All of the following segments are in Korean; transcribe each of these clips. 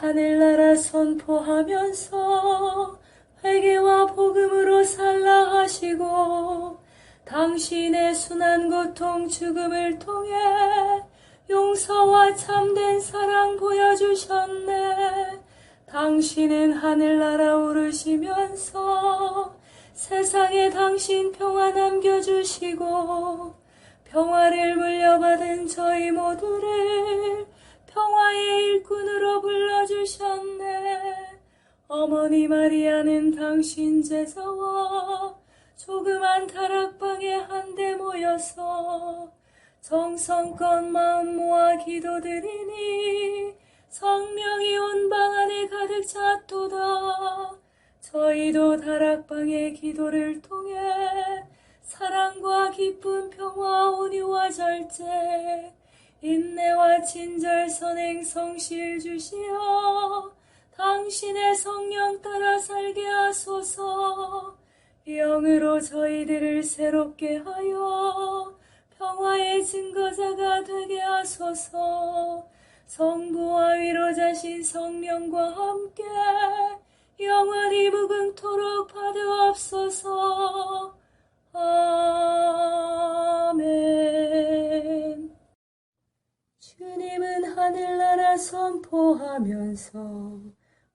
하늘나라 선포하면서 회개와 복음으로 살라 하시고 당신의 순한 고통 죽음을 통해 용서와 참된 사랑 보여주셨네. 당신은 하늘나라 오르시면서 세상에 당신 평화 남겨주시고 평화를 물려받은 저희 모두를 평화의 일꾼으로 불러주셨네. 어머니 마리아는 당신 제자와 조그만 다락방에 한데 모여서 정성껏 마음 모아 기도드리니 성령이 온 방 안에 가득 찼도다. 저희도 다락방의 기도를 통해 사랑과 기쁨, 평화, 온유와 절제, 인내와 친절, 선행, 성실 주시어 당신의 성령 따라 살게 하소서. 영으로 저희들을 새롭게 하여 평화의 증거자가 되게 하소서. 성부와 위로자신 성령과 함께 영원히 무궁토록 받으옵소서. 아멘. 주님은 하늘나라 선포하면서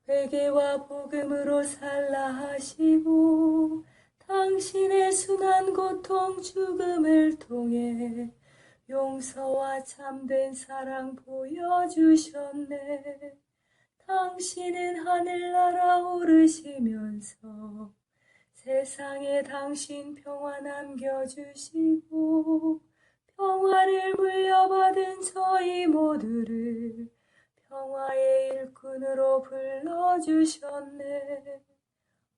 회개와 복음으로 살라 하시고 당신의 순한 고통 죽음을 통해 용서와 참된 사랑 보여주셨네. 당신은 하늘나라 오르시면서 세상에 당신 평화 남겨주시고 평화를 물려받은 저희 모두를 평화의 일꾼으로 불러주셨네.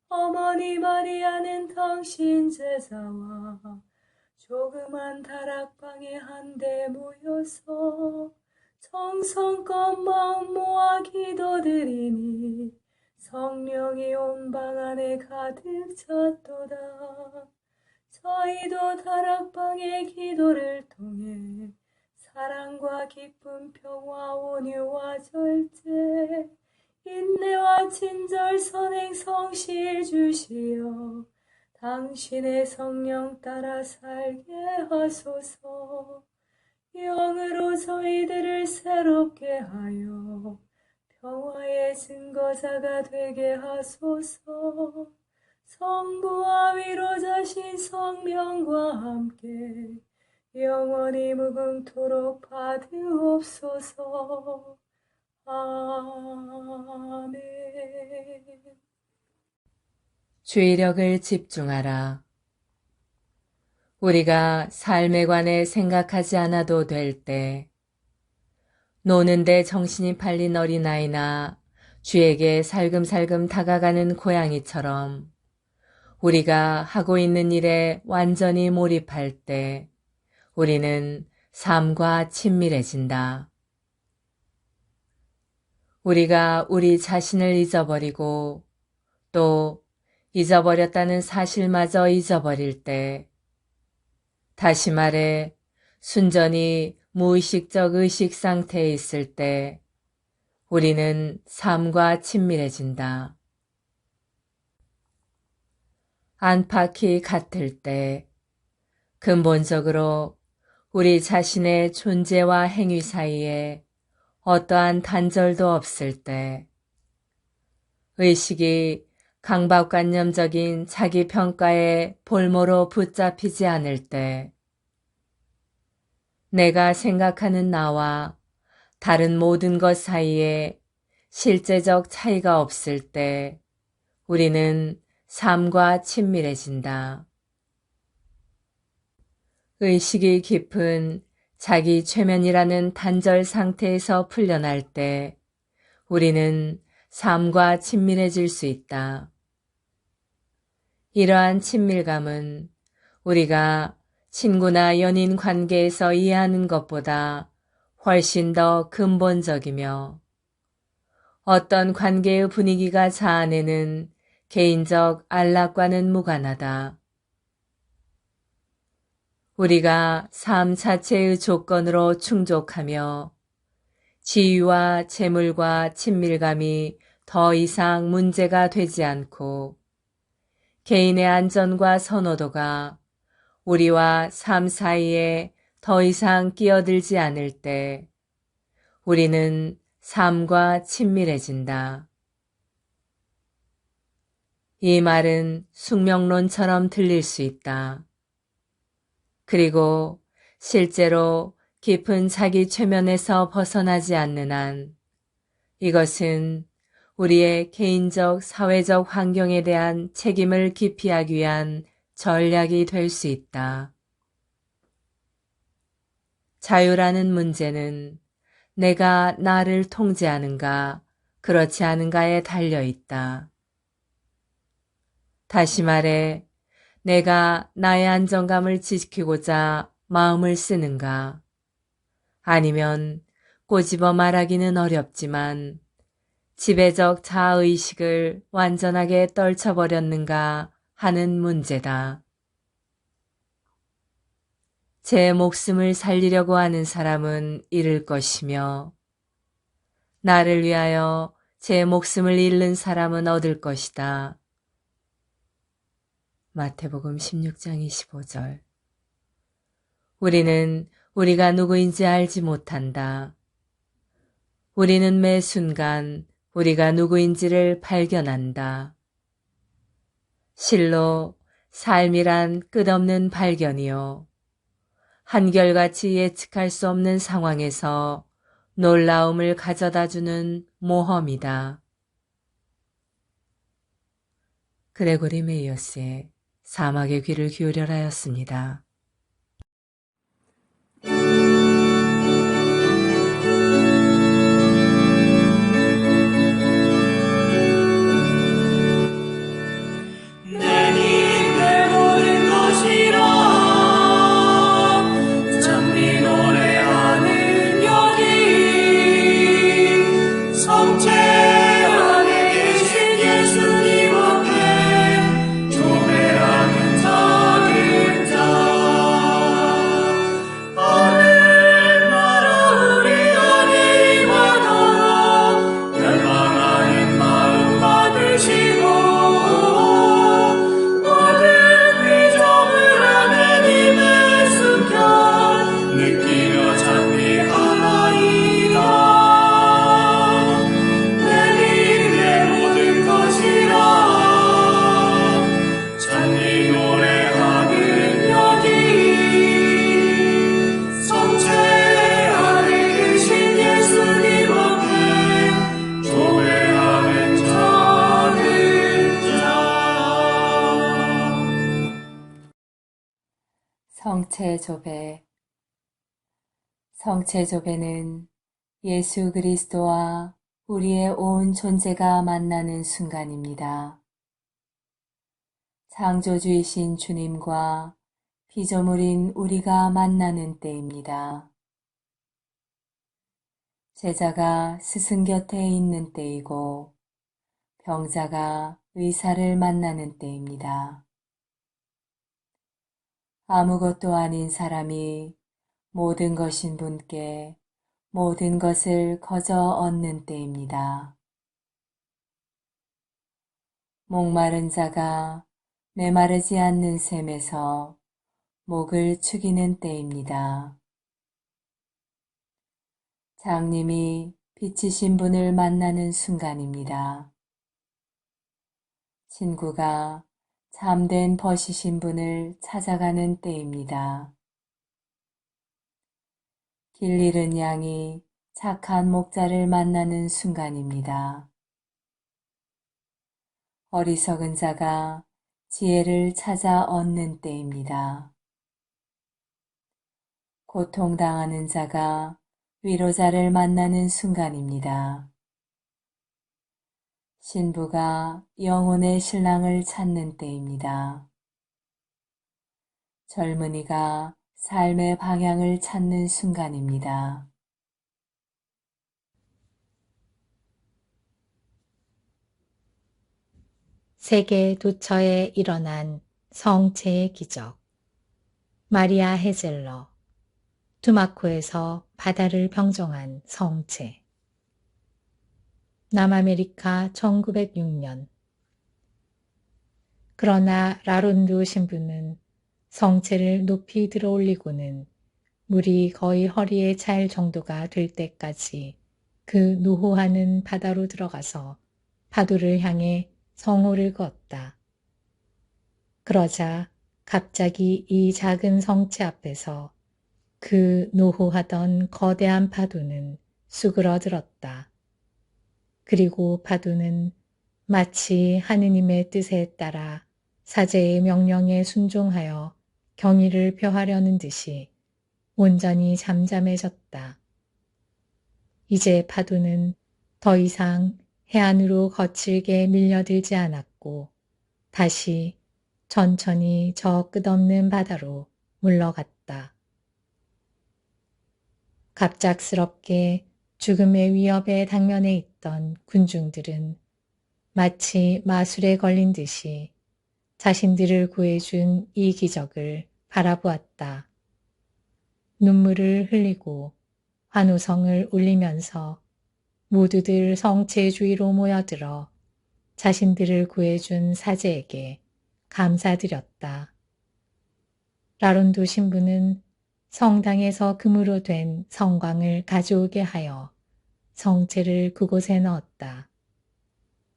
어머니 마리아는 당신 제자와 조그만 다락방에 한데 모여서 정성껏 마음 모아 기도드리니 성령이 온 방 안에 가득 찼도다. 저희도 다락방의 기도를 통해 사랑과 기쁨, 평화, 온유와 절제, 인내와 친절, 선행, 성실 주시어 당신의 성령 따라 살게 하소서. 영으로 저희들을 새롭게 하여 평화의 증거자가 되게 하소서. 성부와 위로자신 성령과 함께 영원히 무궁토록 받으옵소서. 아멘. 주의력을 집중하라. 우리가 삶에 관해 생각하지 않아도 될 때, 노는데 정신이 팔린 어린아이나 주에게 살금살금 다가가는 고양이처럼 우리가 하고 있는 일에 완전히 몰입할 때 우리는 삶과 친밀해진다. 우리가 우리 자신을 잊어버리고 또 잊어버렸다는 사실마저 잊어버릴 때, 다시 말해 순전히 무의식적 의식 상태에 있을 때 우리는 삶과 친밀해진다. 안팎이 같을 때, 근본적으로 우리 자신의 존재와 행위 사이에 어떠한 단절도 없을 때, 의식이 강박관념적인 자기 평가에 볼모로 붙잡히지 않을 때, 내가 생각하는 나와 다른 모든 것 사이에 실제적 차이가 없을 때 우리는 삶과 친밀해진다. 의식이 깊은 자기 최면이라는 단절 상태에서 풀려날 때 우리는 삶과 친밀해질 수 있다. 이러한 친밀감은 우리가 친구나 연인 관계에서 이해하는 것보다 훨씬 더 근본적이며 어떤 관계의 분위기가 자아내는 개인적 안락과는 무관하다. 우리가 삶 자체의 조건으로 충족하며 지위와 재물과 친밀감이 더 이상 문제가 되지 않고 개인의 안전과 선호도가 우리와 삶 사이에 더 이상 끼어들지 않을 때 우리는 삶과 친밀해진다. 이 말은 숙명론처럼 들릴 수 있다. 그리고 실제로 깊은 자기 최면에서 벗어나지 않는 한 이것은 우리의 개인적 사회적 환경에 대한 책임을 기피하기 위한 전략이 될 수 있다. 자유라는 문제는 내가 나를 통제하는가, 그렇지 않은가에 달려 있다. 다시 말해, 내가 나의 안정감을 지키고자 마음을 쓰는가, 아니면 꼬집어 말하기는 어렵지만 지배적 자아의식을 완전하게 떨쳐버렸는가 하는 문제다. 제 목숨을 살리려고 하는 사람은 잃을 것이며 나를 위하여 제 목숨을 잃는 사람은 얻을 것이다. 마태복음 16장 25절. 우리는 우리가 누구인지 알지 못한다. 우리는 매 순간 우리가 누구인지를 발견한다. 실로 삶이란 끝없는 발견이요. 한결같이 예측할 수 없는 상황에서 놀라움을 가져다주는 모험이다. 그레고리 메이어스의 사막의 귀를 기울여라 하였습니다. 성체조배. 성체조배는 예수 그리스도와 우리의 온 존재가 만나는 순간입니다. 창조주이신 주님과 피조물인 우리가 만나는 때입니다. 제자가 스승 곁에 있는 때이고 병자가 의사를 만나는 때입니다. 아무것도 아닌 사람이 모든 것인 분께 모든 것을 거저 얻는 때입니다. 목마른 자가 메마르지 않는 샘에서 목을 축이는 때입니다. 장님이 빛이신 분을 만나는 순간입니다. 친구가 참된 벗이신 분을 찾아가는 때입니다. 길 잃은 양이 착한 목자를 만나는 순간입니다. 어리석은 자가 지혜를 찾아 얻는 때입니다. 고통당하는 자가 위로자를 만나는 순간입니다. 신부가 영혼의 신랑을 찾는 때입니다. 젊은이가 삶의 방향을 찾는 순간입니다. 세계 도처에 일어난 성체의 기적. 마리아 헤젤러. 투마코에서 바다를 평정한 성체. 남아메리카 1906년. 그러나 라론드 신부는 성체를 높이 들어 올리고는 물이 거의 허리에 찰 정도가 될 때까지 그 노호하는 바다로 들어가서 파도를 향해 성호를 그었다. 그러자 갑자기 이 작은 성체 앞에서 그 노호하던 거대한 파도는 수그러들었다. 그리고 파도는 마치 하느님의 뜻에 따라 사제의 명령에 순종하여 경의를 표하려는 듯이 온전히 잠잠해졌다. 이제 파도는 더 이상 해안으로 거칠게 밀려들지 않았고 다시 천천히 저 끝없는 바다로 물러갔다. 갑작스럽게 죽음의 위협에 당면해 있던 군중들은 마치 마술에 걸린 듯이 자신들을 구해준 이 기적을 바라보았다. 눈물을 흘리고 환호성을 울리면서 모두들 성체 주위로 모여들어 자신들을 구해준 사제에게 감사드렸다. 라론도 신부는 성당에서 금으로 된 성광을 가져오게 하여 성체를 그곳에 넣었다.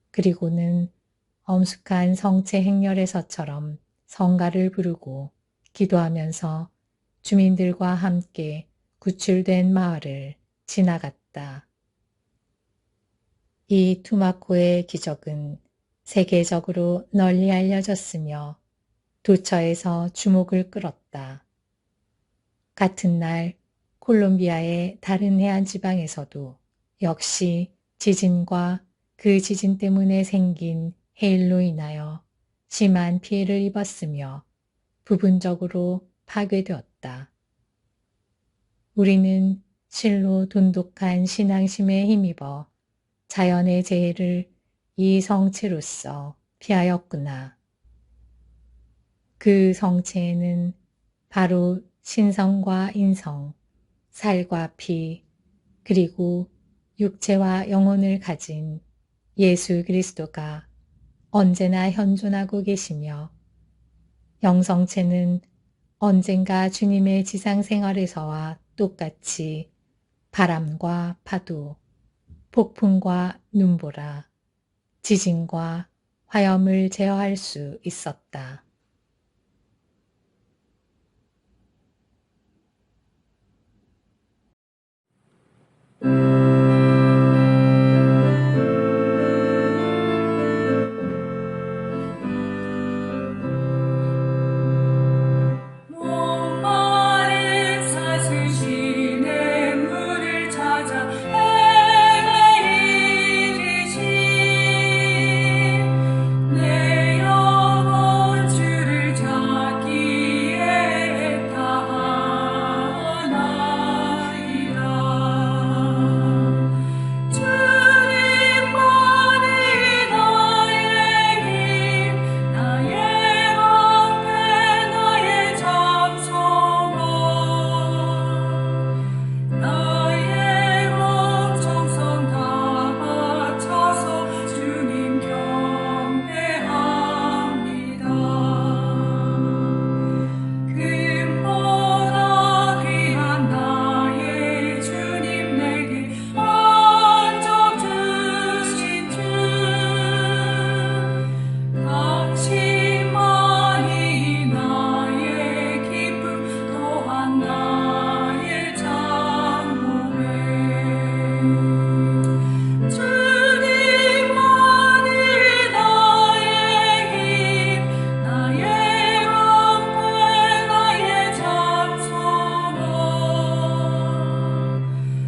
그리고는 엄숙한 성체 행렬에서처럼 성가를 부르고 기도하면서 주민들과 함께 구출된 마을을 지나갔다. 이 투마코의 기적은 세계적으로 널리 알려졌으며 도처에서 주목을 끌었다. 같은 날 콜롬비아의 다른 해안 지방에서도 역시 지진과 그 지진 때문에 생긴 해일로 인하여 심한 피해를 입었으며 부분적으로 파괴되었다. 우리는 실로 돈독한 신앙심에 힘입어 자연의 재해를 이 성체로서 피하였구나. 그 성체에는 바로 신성과 인성, 살과 피, 그리고 육체와 영혼을 가진 예수 그리스도가 언제나 현존하고 계시며 영성체는 언젠가 주님의 지상생활에서와 똑같이 바람과 파도, 폭풍과 눈보라, 지진과 화염을 제어할 수 있었다. 목마른 사슬시내 물을 찾아 헤매이듯이 내 영혼 주를 찾기에 애타하나이다. 주님만이 나의 힘, 나의 방패, 나의 잠소망, 나의 몸 정성 다 바쳐서 주님 경배합니다. 금보다 귀한 나의 주님 내게 만족 주신 주, 당신만이 나의 기쁨 또한 나의 장목에 주님만이 나의 힘, 나의 방패, 나의 잠소망,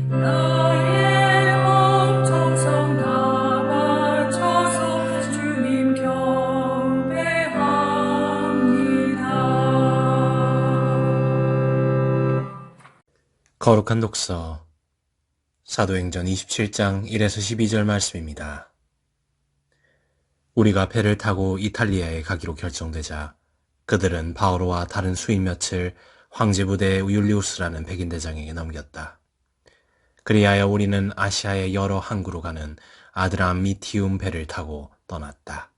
나의 몸 정성 다 바쳐서 주님 경배합니다. 거룩한 독서 사도행전 27장 1에서 12절 말씀입니다. 우리가 배를 타고 이탈리아에 가기로 결정되자 그들은 바오로와 다른 수인 몇을 황제부대 율리우스라는 백인대장에게 넘겼다. 그리하여 우리는 아시아의 여러 항구로 가는 아드라미티움 배를 타고 떠났다.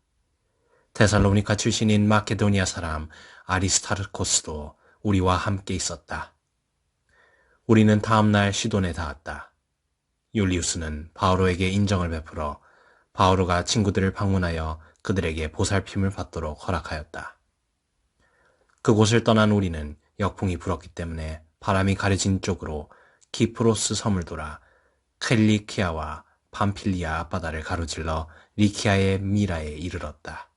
데살로니가 출신인 마케도니아 사람 아리스타르코스도 우리와 함께 있었다. 우리는 다음날 시돈에 닿았다. 율리우스는 바오로에게 인정을 베풀어 바오로가 친구들을 방문하여 그들에게 보살핌을 받도록 허락하였다. 그곳을 떠난 우리는 역풍이 불었기 때문에 바람이 가려진 쪽으로 키프로스 섬을 돌아 켈리키아와 팜필리아 앞바다를 가로질러 리키아의 미라에 이르렀다.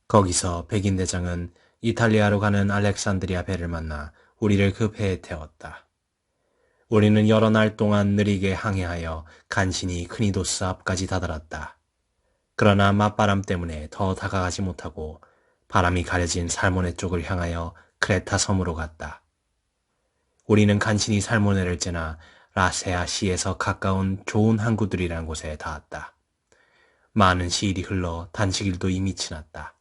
거기서 백인 대장은 이탈리아로 가는 알렉산드리아 배를 만나 우리를 그 배에 태웠다. 우리는 여러 날 동안 느리게 항해하여 간신히 크니도스 앞까지 다다랐다. 그러나 맞바람 때문에 더 다가가지 못하고 바람이 가려진 살모네 쪽을 향하여 크레타 섬으로 갔다. 우리는 간신히 살모네를 지나 라세아 시에서 가까운 좋은 항구들이라는 곳에 닿았다. 많은 시일이 흘러 단식일도 이미 지났다.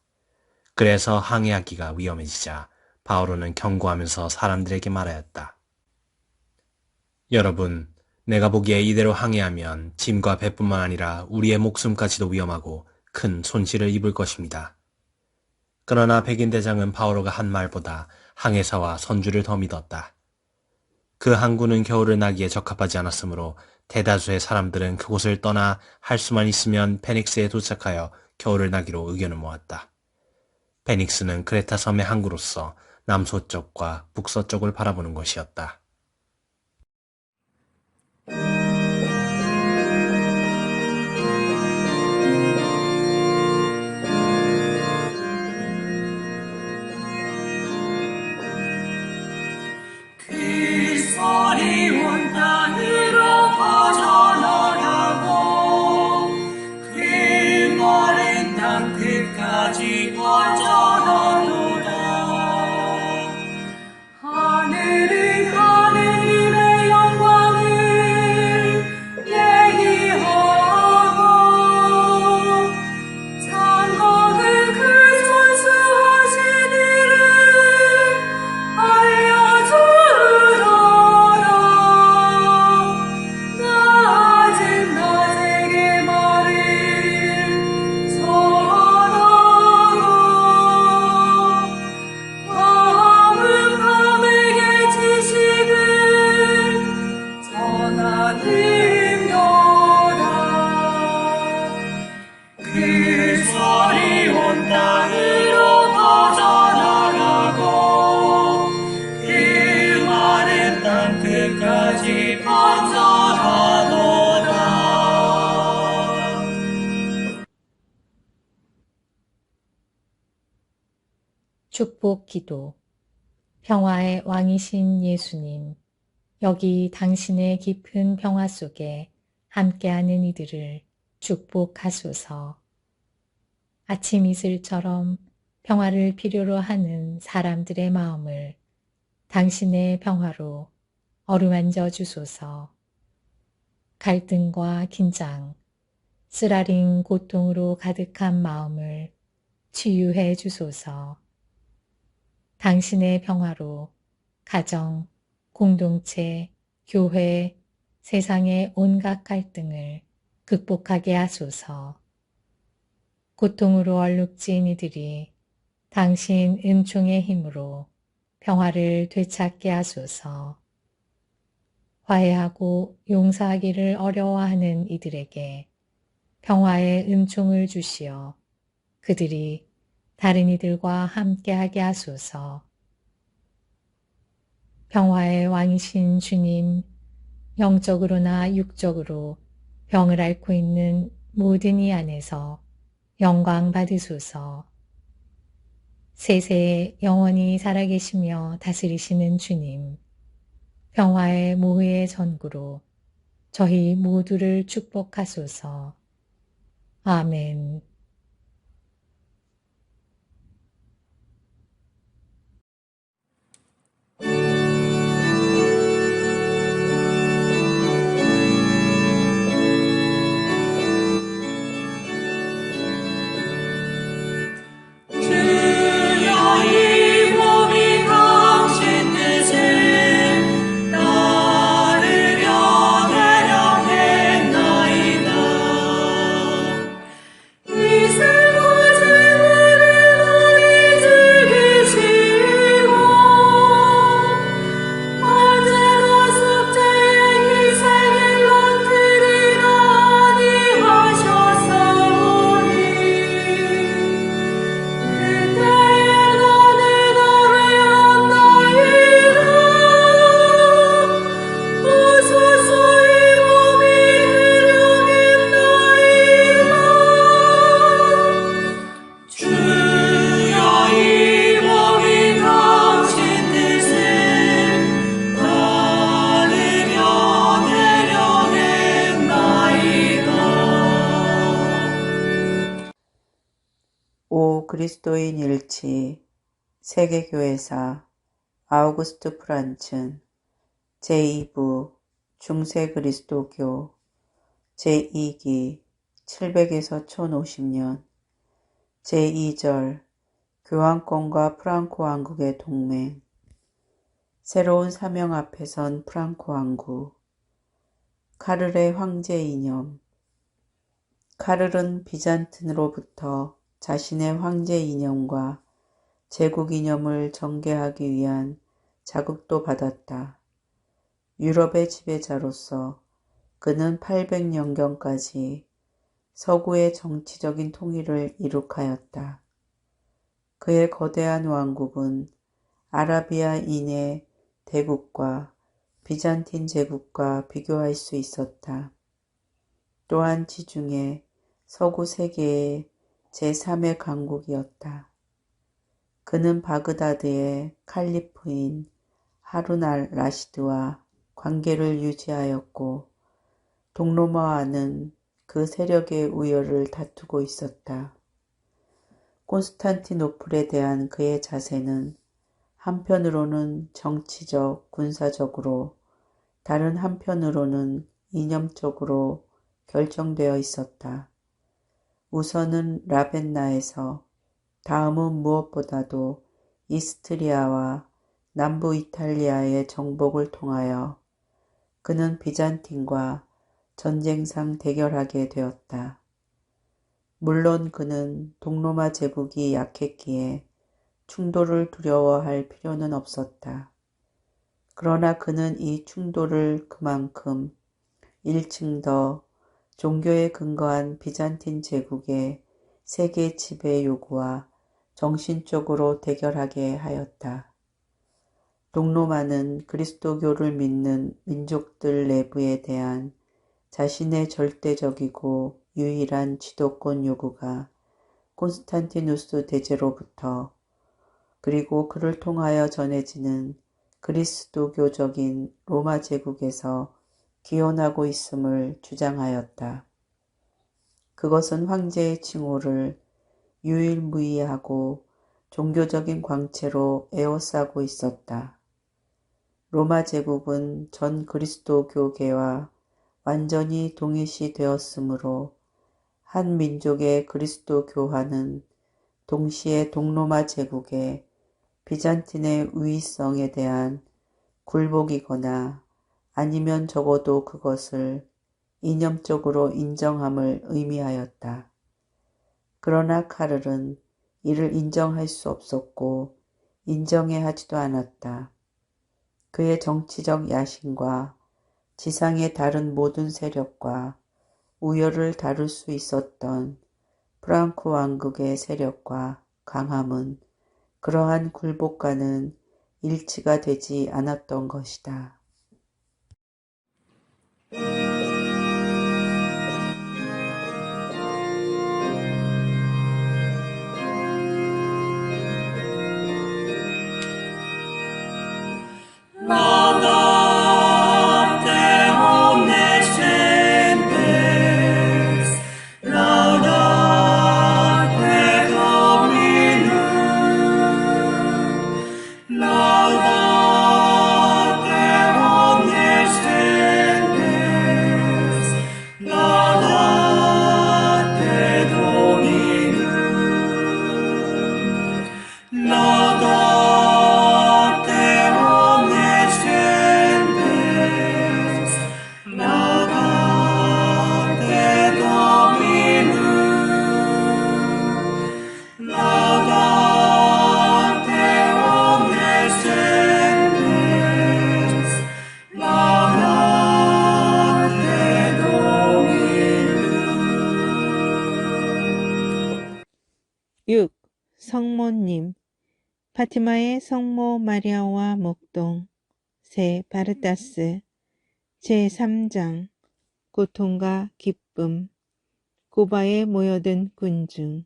그래서 항해하기가 위험해지자 바오로는 경고하면서 사람들에게 말하였다. 여러분, 내가 보기에 이대로 항해하면 짐과 배뿐만 아니라 우리의 목숨까지도 위험하고 큰 손실을 입을 것입니다. 그러나 백인 대장은 바오로가 한 말보다 항해사와 선주를 더 믿었다. 그 항구는 겨울을 나기에 적합하지 않았으므로 대다수의 사람들은 그곳을 떠나 할 수만 있으면 페닉스에 도착하여 겨울을 나기로 의견을 모았다. 페닉스는 크레타 섬의 항구로서 남서쪽과 북서쪽을 바라보는 것이었다. 그리스도의 온 땅으로 퍼져나가고 그 마른 땅 끝까지 퍼져나도다. 하늘은 하느님의 영광을 얘기하고 장막을 그 손수하신 일을 알려주더라. 낮은 낮에게 말을 전하고 밤은 밤에게 지식을 전하는도다. 그 소리 온 땅으로 퍼져나가고 그 마른 땅 끝까지 퍼져가도다. 축복 기도. 평화의 왕이신 예수님, 여기 당신의 깊은 평화 속에 함께하는 이들을 축복하소서. 아침 이슬처럼 평화를 필요로 하는 사람들의 마음을 당신의 평화로 어루만져 주소서. 갈등과 긴장, 쓰라린 고통으로 가득한 마음을 치유해 주소서. 당신의 평화로 가정, 공동체, 교회, 세상의 온갖 갈등을 극복하게 하소서. 고통으로 얼룩진 이들이 당신 은총의 힘으로 평화를 되찾게 하소서. 화해하고 용서하기를 어려워하는 이들에게 평화의 은총을 주시어 그들이 다른 이들과 함께하게 하소서. 평화의 왕이신 주님, 영적으로나 육적으로 병을 앓고 있는 모든 이 안에서 영광 받으소서. 세세에 영원히 살아계시며 다스리시는 주님, 평화의 모의의 전구로 저희 모두를 축복하소서. 아멘. 주여 이 몸이 당신 뜻을 따르려 대령했나이다. 그리스도인 일치 세계교회사 아우구스트 프란츠 제2부 중세 그리스도교 제2기 700에서 1050년 제2절 교황권과 프랑코 왕국의 동맹 새로운 사명 앞에 선 프랑코 왕국 카를의 황제 이념 카를은 비잔틴으로부터 자신의 황제 이념과 제국 이념을 전개하기 위한 자극도 받았다. 유럽의 지배자로서 그는 800년경까지 서구의 정치적인 통일을 이룩하였다. 그의 거대한 왕국은 아라비아인의 대국과 비잔틴 제국과 비교할 수 있었다. 또한 지중해 서구 세계의 제3의 강국이었다. 그는 바그다드의 칼리프인 하룬 알 라시드와 관계를 유지하였고 동로마와는 그 세력의 우열을 다투고 있었다. 콘스탄티노플에 대한 그의 자세는 한편으로는 정치적, 군사적으로 다른 한편으로는 이념적으로 결정되어 있었다. 우선은 라벤나에서 다음은 무엇보다도 이스트리아와 남부 이탈리아의 정복을 통하여 그는 비잔틴과 전쟁상 대결하게 되었다. 물론 그는 동로마 제국이 약했기에 충돌을 두려워할 필요는 없었다. 그러나 그는 이 충돌을 그만큼 1층 더 종교에 근거한 비잔틴 제국의 세계 지배 요구와 정신적으로 대결하게 하였다. 동로마는 그리스도교를 믿는 민족들 내부에 대한 자신의 절대적이고 유일한 지도권 요구가 콘스탄티누스 대제로부터 그리고 그를 통하여 전해지는 그리스도교적인 로마 제국에서 기원하고 있음을 주장하였다. 그것은 황제의 칭호를 유일무이하고 종교적인 광채로 에워싸고 있었다. 로마 제국은 전 그리스도교계와 완전히 동일시 되었으므로 한 민족의 그리스도교화는 동시에 동로마 제국의 비잔틴의 우위성에 대한 굴복이거나 아니면 적어도 그것을 이념적으로 인정함을 의미하였다. 그러나 카를은 이를 인정할 수 없었고 인정해 하지도 않았다. 그의 정치적 야심과 지상의 다른 모든 세력과 우열을 다룰 수 있었던 프랑코 왕국의 세력과 강함은 그러한 굴복과는 일치가 되지 않았던 것이다. Laudate omnes gentes, laudate Dominum, laudate omnes gentes, laudate Dominum, laudate omnes gentes, laudate Dominum, laudate omnes gentes, laudate Dominum. 6. 성모님 파티마의 성모 마리아와 목동 세 바르타스 제3장 고통과 기쁨 고바에 모여든 군중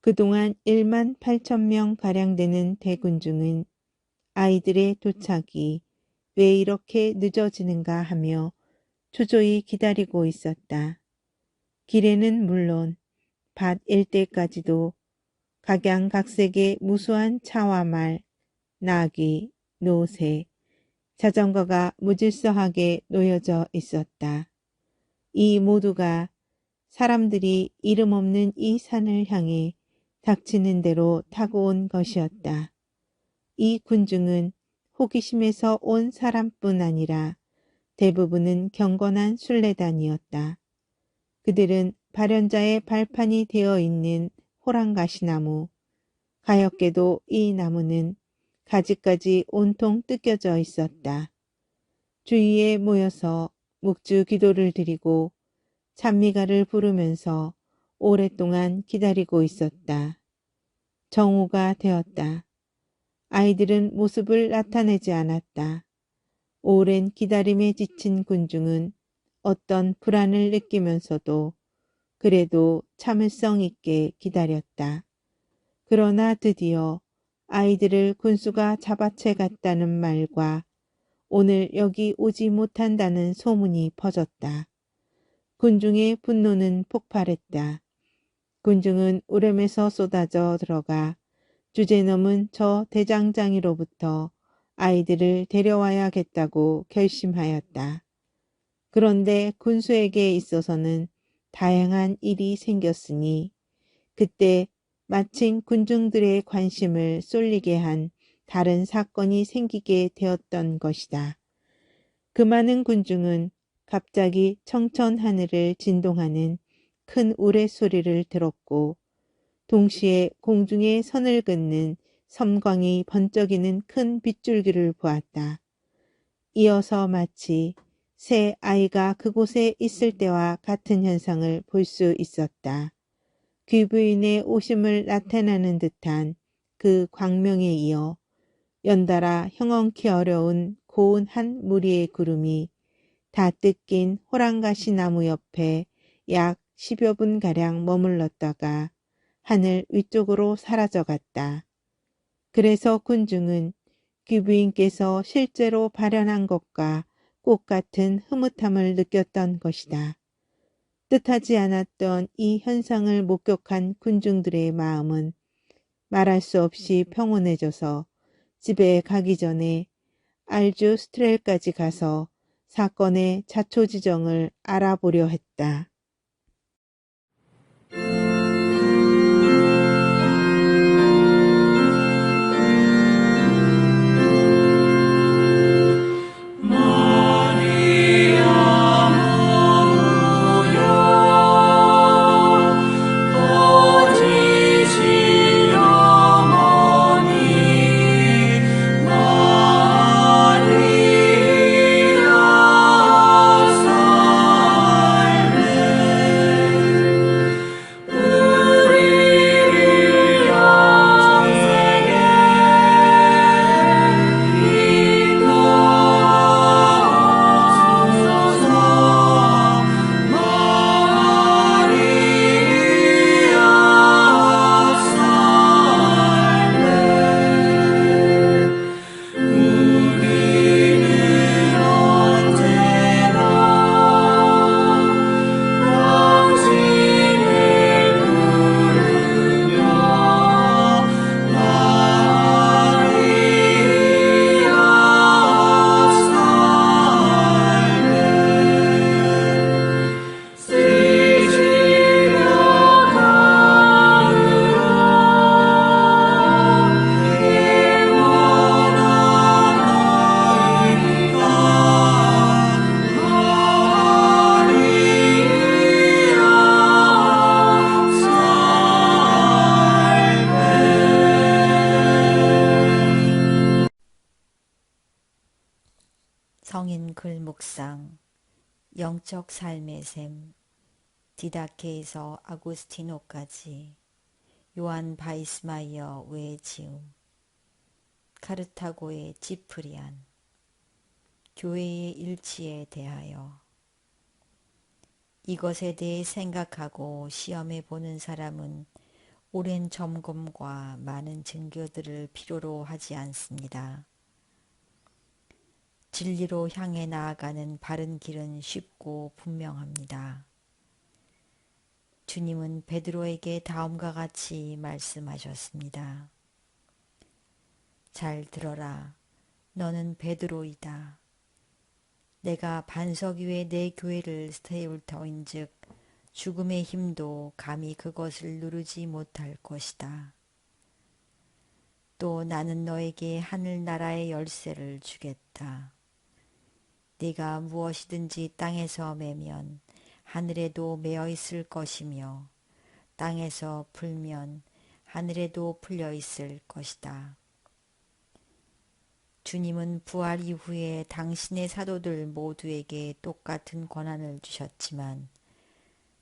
그동안 1만 8천 명 가량 되는 대군중은 아이들의 도착이 왜 이렇게 늦어지는가 하며 초조히 기다리고 있었다. 길에는 물론 밭 일대까지도 각양각색의 무수한 차와 말, 나귀, 노새, 자전거가 무질서하게 놓여져 있었다. 이 모두가 사람들이 이름 없는 이 산을 향해 닥치는 대로 타고 온 것이었다. 이 군중은 호기심에서 온 사람뿐 아니라 대부분은 경건한 순례단이었다. 그들은 발연자의 발판이 되어 있는 호랑가시나무, 가엾게도 이 나무는 가지까지 온통 뜯겨져 있었다. 주위에 모여서 묵주 기도를 드리고 찬미가를 부르면서 오랫동안 기다리고 있었다. 정오가 되었다. 아이들은 모습을 나타내지 않았다. 오랜 기다림에 지친 군중은 어떤 불안을 느끼면서도 그래도 참을성 있게 기다렸다. 그러나 드디어 아이들을 군수가 잡아채 갔다는 말과 오늘 여기 오지 못한다는 소문이 퍼졌다. 군중의 분노는 폭발했다. 군중은 우렘에서 쏟아져 들어가 주제넘은 저 대장장이로부터 아이들을 데려와야겠다고 결심하였다. 그런데 군수에게 있어서는 다양한 일이 생겼으니 그때 마침 군중들의 관심을 쏠리게 한 다른 사건이 생기게 되었던 것이다. 그 많은 군중은 갑자기 청천 하늘을 진동하는 큰 우레소리를 들었고 동시에 공중에 선을 긋는 섬광이 번쩍이는 큰 빗줄기를 보았다. 이어서 마치 새 아이가 그곳에 있을 때와 같은 현상을 볼 수 있었다. 귀부인의 오심을 나타내는 듯한 그 광명에 이어 연달아 형언키 어려운 고운 한 무리의 구름이 다 뜯긴 호랑가시 나무 옆에 약 10여 분가량 머물렀다가 하늘 위쪽으로 사라져갔다. 그래서 군중은 귀부인께서 실제로 발현한 것과 똑같은 흐뭇함을 느꼈던 것이다. 뜻하지 않았던 이 현상을 목격한 군중들의 마음은 말할 수 없이 평온해져서 집에 가기 전에 알주 스트렐까지 가서 사건의 자초지정을 알아보려 했다. 성인 글 묵상, 영적 삶의 샘, 디다케에서 아구스티노까지, 요한 바이스마이어 외 지음, 카르타고의 지프리안, 교회의 일치에 대하여. 이것에 대해 생각하고 시험해 보는 사람은 오랜 점검과 많은 증거들을 필요로 하지 않습니다. 진리로 향해 나아가는 바른 길은 쉽고 분명합니다. 주님은 베드로에게 다음과 같이 말씀하셨습니다. 잘 들어라. 너는 베드로이다. 내가 반석 위에 내 교회를 세울 터인즉 죽음의 힘도 감히 그것을 누르지 못할 것이다. 또 나는 너에게 하늘나라의 열쇠를 주겠다. 네가 무엇이든지 땅에서 매면 하늘에도 매어 있을 것이며 땅에서 풀면 하늘에도 풀려 있을 것이다. 주님은 부활 이후에 당신의 사도들 모두에게 똑같은 권한을 주셨지만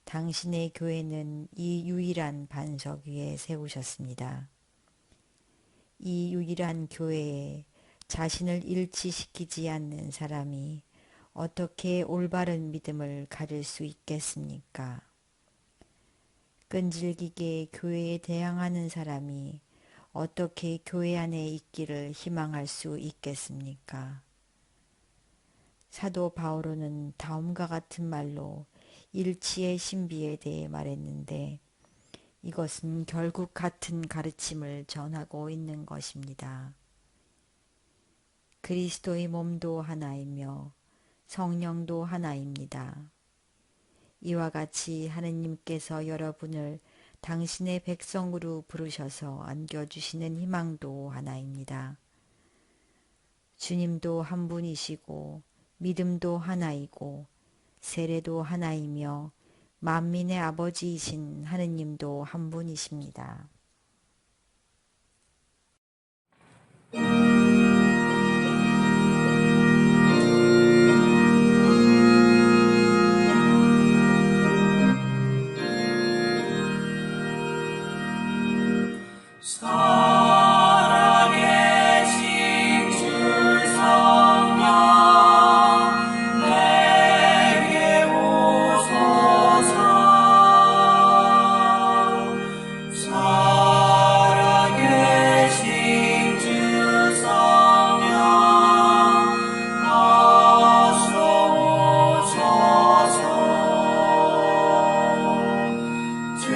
당신의 교회는 이 유일한 반석 위에 세우셨습니다. 이 유일한 교회에 자신을 일치시키지 않는 사람이 어떻게 올바른 믿음을 가질 수 있겠습니까? 끈질기게 교회에 대항하는 사람이 어떻게 교회 안에 있기를 희망할 수 있겠습니까? 사도 바오로는 다음과 같은 말로 일치의 신비에 대해 말했는데 이것은 결국 같은 가르침을 전하고 있는 것입니다. 그리스도의 몸도 하나이며 성령도 하나입니다. 이와 같이 하느님께서 여러분을 당신의 백성으로 부르셔서 안겨주시는 희망도 하나입니다. 주님도 한 분이시고 믿음도 하나이고 세례도 하나이며 만민의 아버지이신 하느님도 한 분이십니다. 살아계신 주 성령 내게 오소서. 살아계신 주 성령 어서 오소서. 주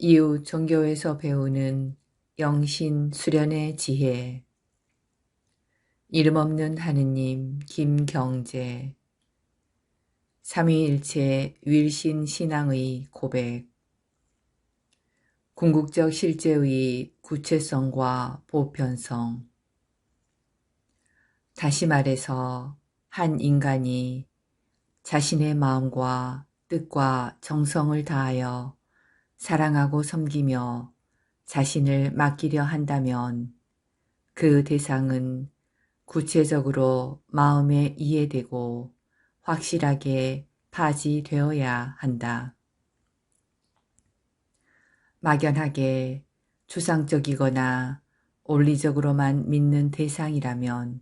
이웃 종교에서 배우는 영신 수련의 지혜. 이름 없는 하느님 김경재. 삼위일체 윌신 신앙의 고백. 궁극적 실제의 구체성과 보편성. 다시 말해서 한 인간이 자신의 마음과 뜻과 정성을 다하여 사랑하고 섬기며 자신을 맡기려 한다면 그 대상은 구체적으로 마음에 이해되고 확실하게 파지되어야 한다. 막연하게 추상적이거나 원리적으로만 믿는 대상이라면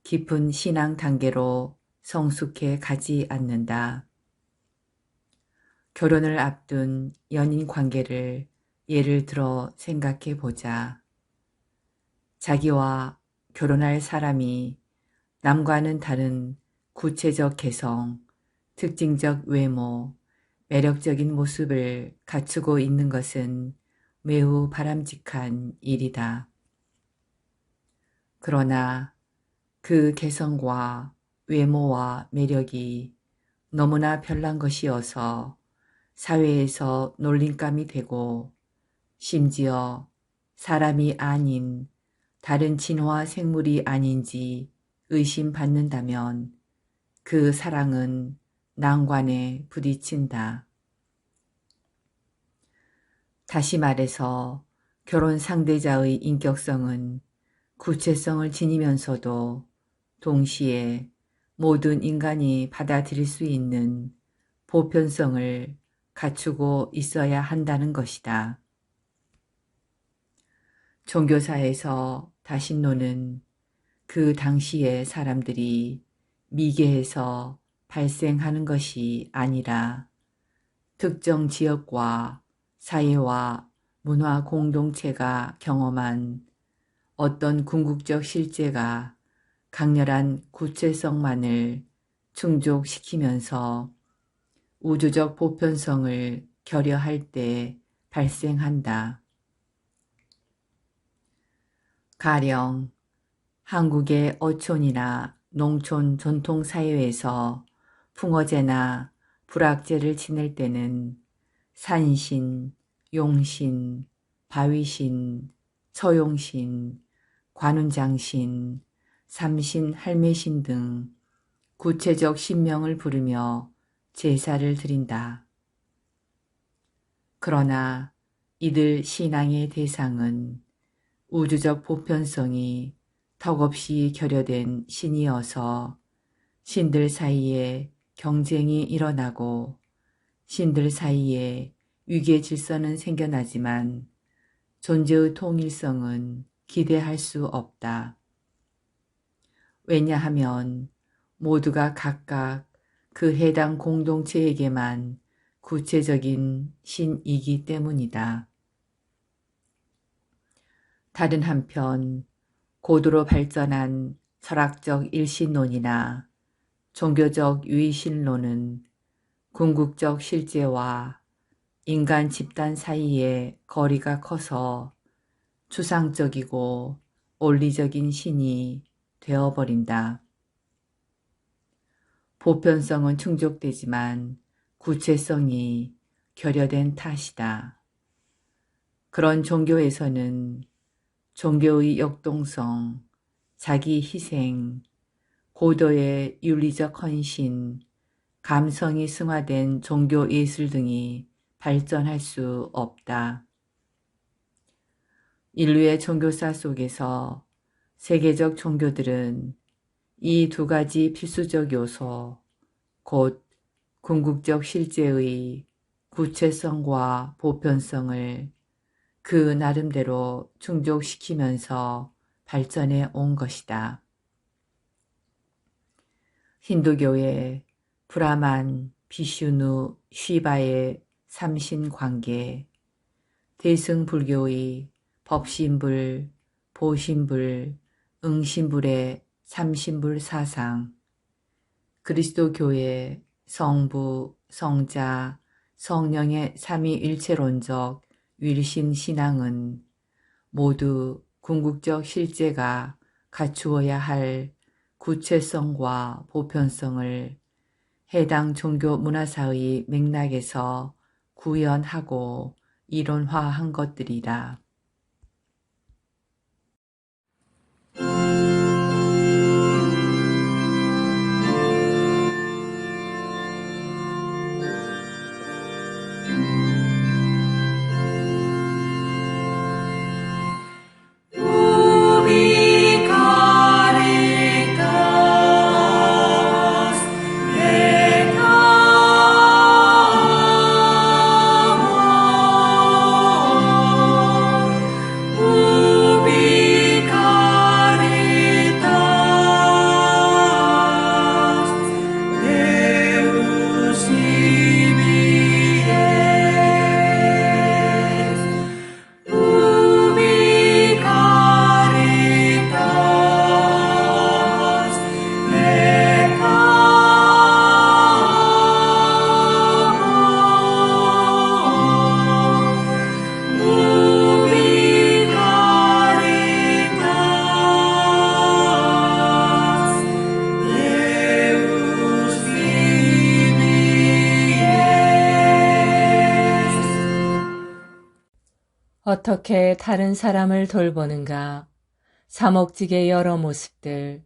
깊은 신앙 단계로 성숙해 가지 않는다. 결혼을 앞둔 연인 관계를 예를 들어 생각해 보자. 자기와 결혼할 사람이 남과는 다른 구체적 개성, 특징적 외모, 매력적인 모습을 갖추고 있는 것은 매우 바람직한 일이다. 그러나 그 개성과 외모와 매력이 너무나 별난 것이어서 사회에서 놀림감이 되고 심지어 사람이 아닌 다른 진화 생물이 아닌지 의심받는다면 그 사랑은 난관에 부딪힌다. 다시 말해서 결혼 상대자의 인격성은 구체성을 지니면서도 동시에 모든 인간이 받아들일 수 있는 보편성을 갖추고 있어야 한다는 것이다. 종교사에서 다신론은 그 당시의 사람들이 미개해서 발생하는 것이 아니라 특정 지역과 사회와 문화 공동체가 경험한 어떤 궁극적 실제가 강렬한 구체성만을 충족시키면서 우주적 보편성을 결여할 때 발생한다. 가령 한국의 어촌이나 농촌 전통사회에서 풍어제나 불악제를 지낼 때는 산신, 용신, 바위신, 처용신, 관운장신, 삼신, 할매신 등 구체적 신명을 부르며 제사를 드린다. 그러나 이들 신앙의 대상은 우주적 보편성이 턱없이 결여된 신이어서 신들 사이에 경쟁이 일어나고 신들 사이에 위계 질서는 생겨나지만 존재의 통일성은 기대할 수 없다. 왜냐하면 모두가 각각 그 해당 공동체에게만 구체적인 신이기 때문이다. 다른 한편 고도로 발전한 철학적 일신론이나 종교적 유의신론은 궁극적 실제와 인간 집단 사이의 거리가 커서 추상적이고 원리적인 신이 되어버린다. 보편성은 충족되지만 구체성이 결여된 탓이다. 그런 종교에서는 종교의 역동성, 자기 희생, 고도의 윤리적 헌신, 감성이 승화된 종교 예술 등이 발전할 수 없다. 인류의 종교사 속에서 세계적 종교들은 이 두 가지 필수적 요소, 곧 궁극적 실제의 구체성과 보편성을 그 나름대로 충족시키면서 발전해 온 것이다. 힌두교의 브라만, 비슈누, 쉬바의 삼신관계, 대승불교의 법신불, 보신불, 응신불의 삼신불 사상, 그리스도교의 성부, 성자, 성령의 삼위일체론적 윌신 신앙은 모두 궁극적 실제가 갖추어야 할 구체성과 보편성을 해당 종교 문화사의 맥락에서 구현하고 이론화한 것들이다. 어떻게 다른 사람을 돌보는가? 사목직의 여러 모습들.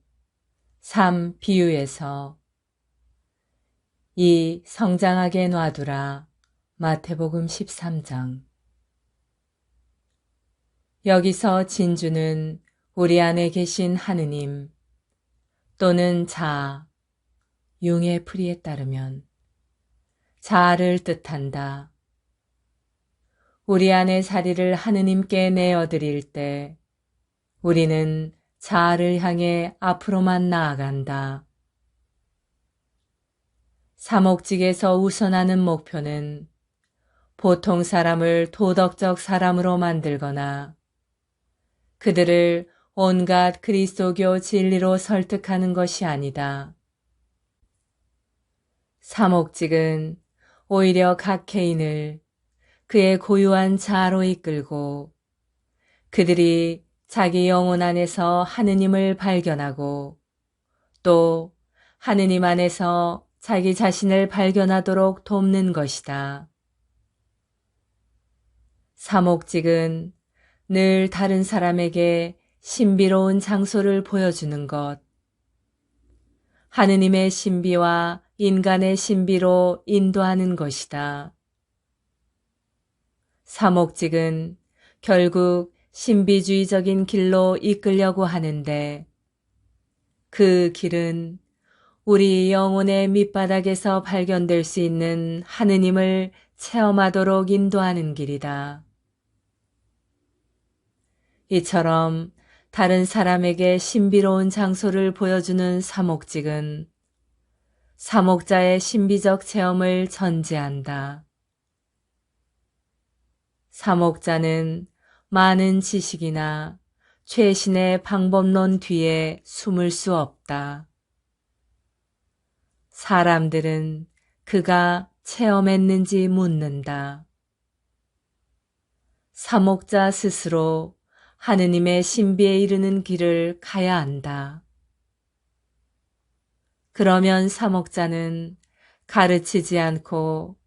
3. 비유에서 2. 성장하게 놔두라. 마태복음 13장. 여기서 진주는 우리 안에 계신 하느님 또는 자아, 융의 풀이에 따르면 자아를 뜻한다. 우리 안의 자리를 하느님께 내어드릴 때 우리는 자아를 향해 앞으로만 나아간다. 사목직에서 우선하는 목표는 보통 사람을 도덕적 사람으로 만들거나 그들을 온갖 그리스도교 진리로 설득하는 것이 아니다. 사목직은 오히려 각 개인을 그의 고유한 자아로 이끌고 그들이 자기 영혼 안에서 하느님을 발견하고 또 하느님 안에서 자기 자신을 발견하도록 돕는 것이다. 사목직은 늘 다른 사람에게 신비로운 장소를 보여주는 것, 하느님의 신비와 인간의 신비로 인도하는 것이다. 사목직은 결국 신비주의적인 길로 이끌려고 하는데 그 길은 우리 영혼의 밑바닥에서 발견될 수 있는 하느님을 체험하도록 인도하는 길이다. 이처럼 다른 사람에게 신비로운 장소를 보여주는 사목직은 사목자의 신비적 체험을 전제한다. 사목자는 많은 지식이나 최신의 방법론 뒤에 숨을 수 없다. 사람들은 그가 체험했는지 묻는다. 사목자 스스로 하느님의 신비에 이르는 길을 가야 한다. 그러면 사목자는 가르치지 않고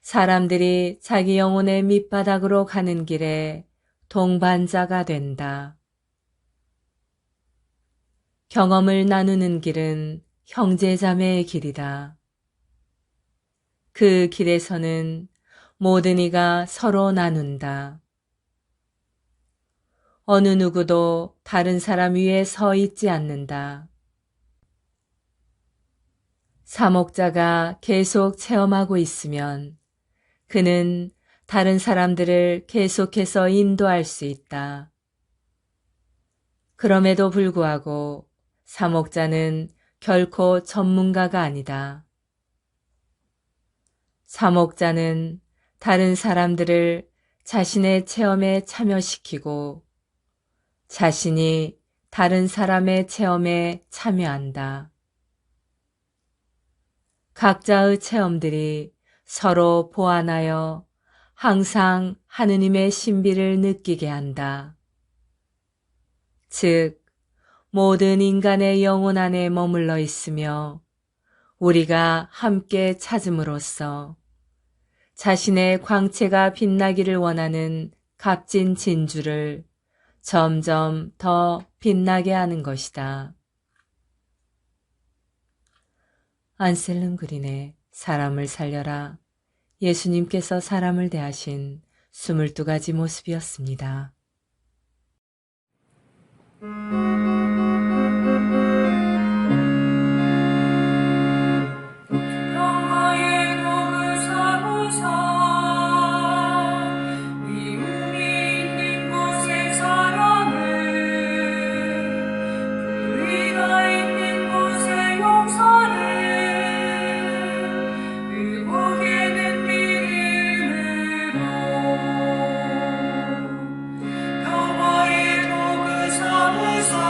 사람들이 자기 영혼의 밑바닥으로 가는 길에 동반자가 된다. 경험을 나누는 길은 형제자매의 길이다. 그 길에서는 모든 이가 서로 나눈다. 어느 누구도 다른 사람 위에 서 있지 않는다. 사목자가 계속 체험하고 있으면 그는 다른 사람들을 계속해서 인도할 수 있다. 그럼에도 불구하고 사목자는 결코 전문가가 아니다. 사목자는 다른 사람들을 자신의 체험에 참여시키고 자신이 다른 사람의 체험에 참여한다. 각자의 체험들이 서로 보완하여 항상 하느님의 신비를 느끼게 한다. 즉, 모든 인간의 영혼 안에 머물러 있으며 우리가 함께 찾음으로써 자신의 광채가 빛나기를 원하는 값진 진주를 점점 더 빛나게 하는 것이다. 안셀름 그린의 사람을 살려라. 예수님께서 사람을 대하신 22가지 모습이었습니다. 평화의 복을 삼으사 미움이 있는 곳의 사랑을 불의가 있는 곳의 용서를 의복에 는 믿음으로 평화의 복을 삼으사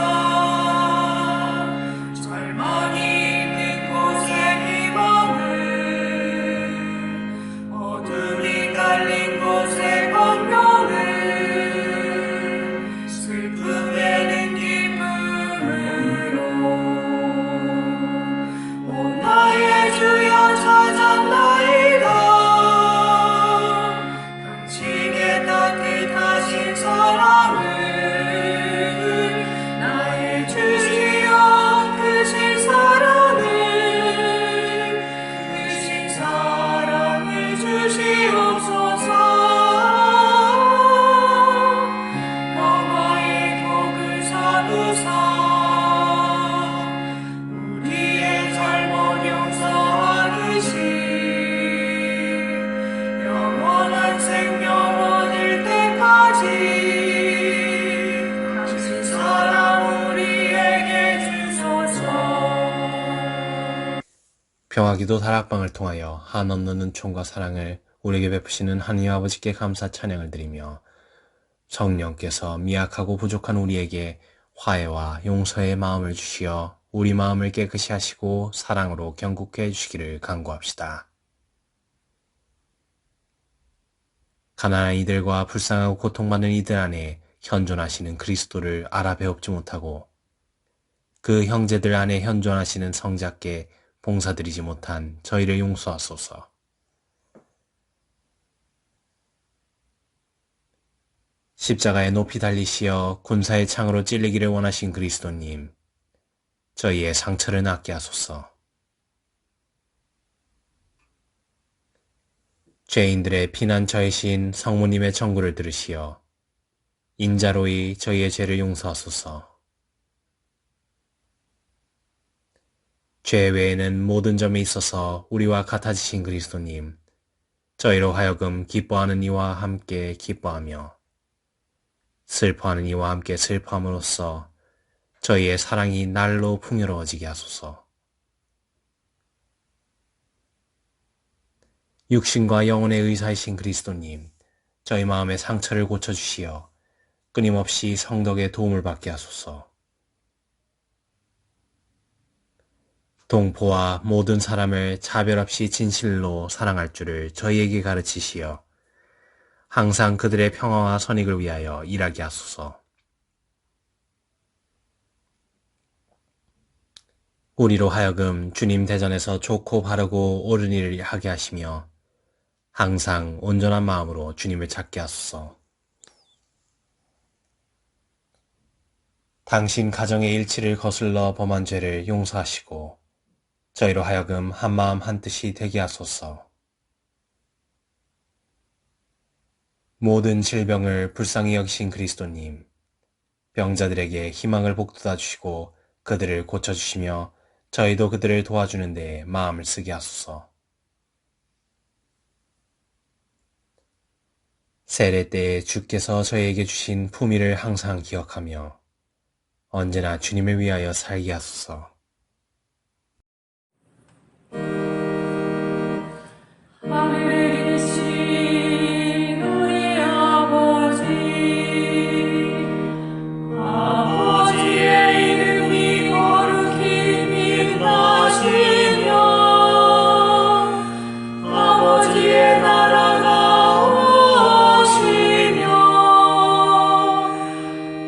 평화기도 다락방을 통하여 한없는 은총과 사랑을 우리에게 베푸시는 하느님 아버지께 감사 찬양을 드리며 성령께서 미약하고 부족한 우리에게 화해와 용서의 마음을 주시어 우리 마음을 깨끗이 하시고 사랑으로 경국해 해주시기를 간구합시다. 가난한 이들과 불쌍하고 고통받는 이들 안에 현존하시는 그리스도를 알아배웁지 못하고 그 형제들 안에 현존하시는 성자께 봉사드리지 못한 저희를 용서하소서. 십자가에 높이 달리시어 군사의 창으로 찔리기를 원하신 그리스도님, 저희의 상처를 낫게 하소서. 죄인들의 피난처이신 성모님의 청구를 들으시어 인자로이 저희의 죄를 용서하소서. 죄 외에는 모든 점에 있어서 우리와 같아지신 그리스도님, 저희로 하여금 기뻐하는 이와 함께 기뻐하며 슬퍼하는 이와 함께 슬퍼함으로써 저희의 사랑이 날로 풍요로워지게 하소서. 육신과 영혼의 의사이신 그리스도님, 저희 마음의 상처를 고쳐주시어 끊임없이 성덕의 도움을 받게 하소서. 동포와 모든 사람을 차별 없이 진실로 사랑할 줄을 저희에게 가르치시어 항상 그들의 평화와 선익을 위하여 일하게 하소서. 우리로 하여금 주님 대전에서 좋고 바르고 옳은 일을 하게 하시며 항상 온전한 마음으로 주님을 찾게 하소서. 당신 가정의 일치를 거슬러 범한 죄를 용서하시고 저희로 하여금 한마음 한뜻이 되게 하소서. 모든 질병을 불쌍히 여기신 그리스도님, 병자들에게 희망을 북돋아 주시고 그들을 고쳐주시며 저희도 그들을 도와주는 데 마음을 쓰게 하소서. 세례 때에 주께서 저희에게 주신 품위를 항상 기억하며 언제나 주님을 위하여 살게 하소서. 하늘에 계신 우리 아버지, 아버지의 이름이 거룩히 빛나시며 아버지의 나라가 오시며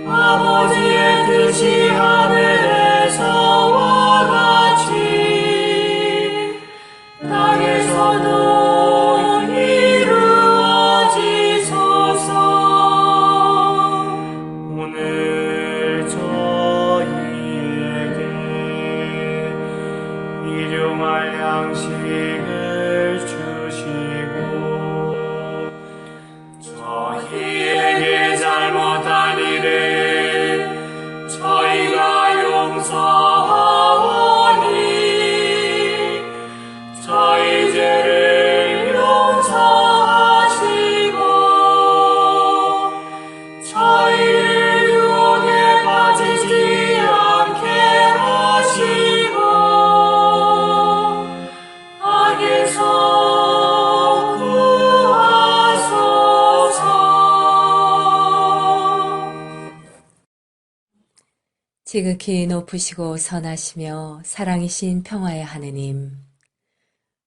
아버지의 뜻이 하늘에서와 같이 땅에서도 이루어지소서. 오늘 저희에게 일용할 양식을 주시고 저희에게 잘못한 일을 저희가 용서하오니 저희 죄를 용서하시고 저희를 유혹에 빠지지 않게 하시고 악에서 구하소서. 지극히 높으시고 선하시며 사랑이신 평화의 하느님,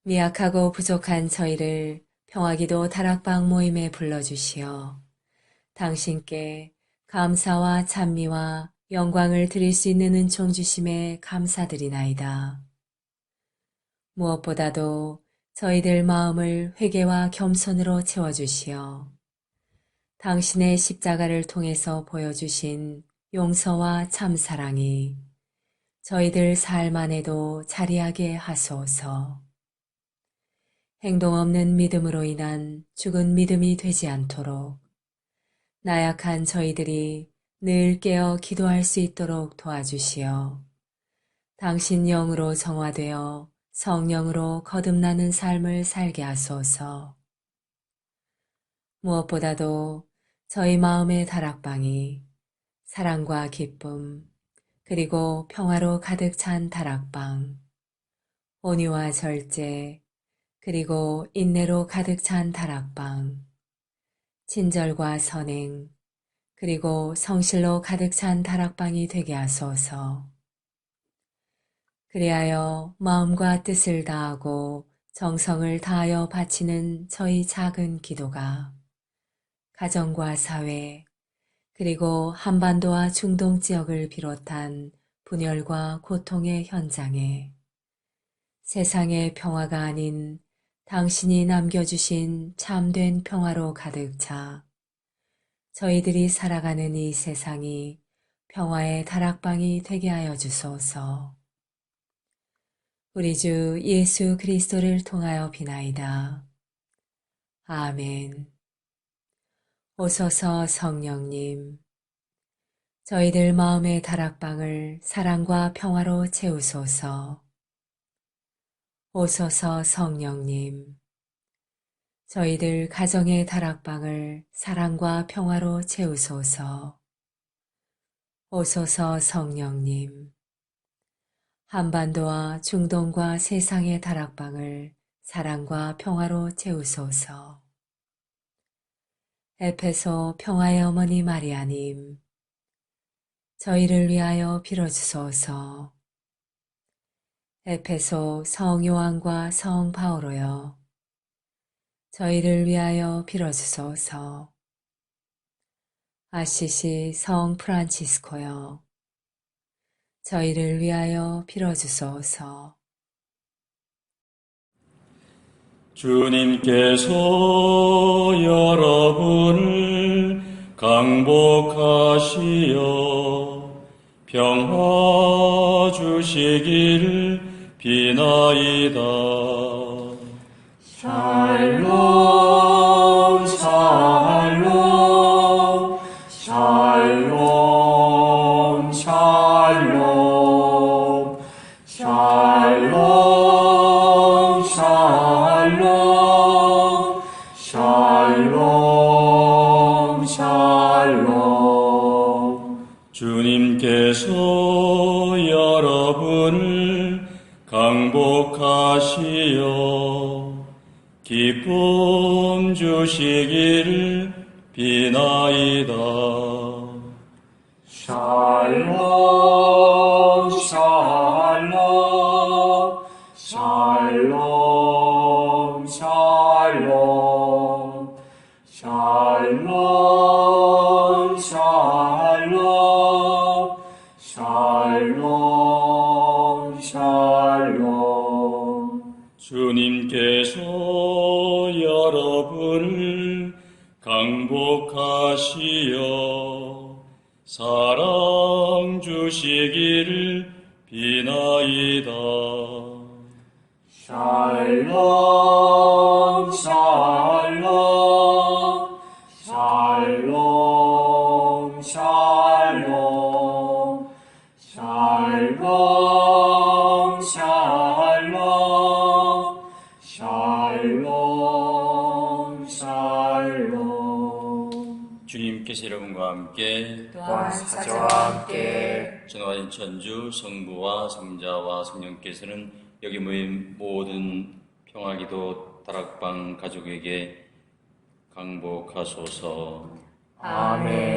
미약하고 부족한 저희를 평화기도 다락방 모임에 불러주시어 당신께 감사와 찬미와 영광을 드릴 수 있는 은총 주심에 감사드리나이다. 무엇보다도 저희들 마음을 회개와 겸손으로 채워주시어 당신의 십자가를 통해서 보여주신 용서와 참사랑이 저희들 삶 안에도 자리하게 하소서. 행동 없는 믿음으로 인한 죽은 믿음이 되지 않도록 나약한 저희들이 늘 깨어 기도할 수 있도록 도와주시어 당신 영으로 정화되어 성령으로 거듭나는 삶을 살게 하소서. 무엇보다도 저희 마음의 다락방이 사랑과 기쁨 그리고 평화로 가득 찬 다락방, 온유와 절제, 그리고 인내로 가득 찬 다락방, 친절과 선행, 그리고 성실로 가득 찬 다락방이 되게 하소서. 그리하여 마음과 뜻을 다하고 정성을 다하여 바치는 저희 작은 기도가 가정과 사회, 그리고 한반도와 중동 지역을 비롯한 분열과 고통의 현장에 세상의 평화가 아닌 당신이 남겨주신 참된 평화로 가득 차 저희들이 살아가는 이 세상이 평화의 다락방이 되게 하여 주소서. 우리 주 예수 그리스도를 통하여 비나이다. 아멘. 오소서 성령님, 저희들 마음의 다락방을 사랑과 평화로 채우소서. 오소서 성령님, 저희들 가정의 다락방을 사랑과 평화로 채우소서. 오소서 성령님, 한반도와 중동과 세상의 다락방을 사랑과 평화로 채우소서. 에페소 평화의 어머니 마리아님, 저희를 위하여 빌어주소서. 에페소 성 요한과 성 바오로여, 저희를 위하여 빌어주소서. 아시시 성 프란치스코여, 저희를 위하여 빌어주소서. 주님께서 여러분을 강복하시어 평화 주시기를 비나이다. 샬롬 샬롬 샬롬 샬롬 샬롬 샬롬 샬롬 샬롬. 주님께서 여러분을 강복하시어 기쁨 주시기를 비나이다. 샬롬 샬롬 샬롬 샬롬 샬롬 샬롬 샬롬 샬롬. 주님께서 여러분을 강복하시어 사랑 주시기를 비나이다. 샬롬 샬롬 샬롬 샬롬 샬롬 샬롬 샬롬 샬롬. 주님께서 여러분과 함께 또한 사자와 함께 전화인 천주 성부와 성자와 성령께서는 여기 모인 모든 평화기도 다락방 가족에게 강복하소서. 아멘.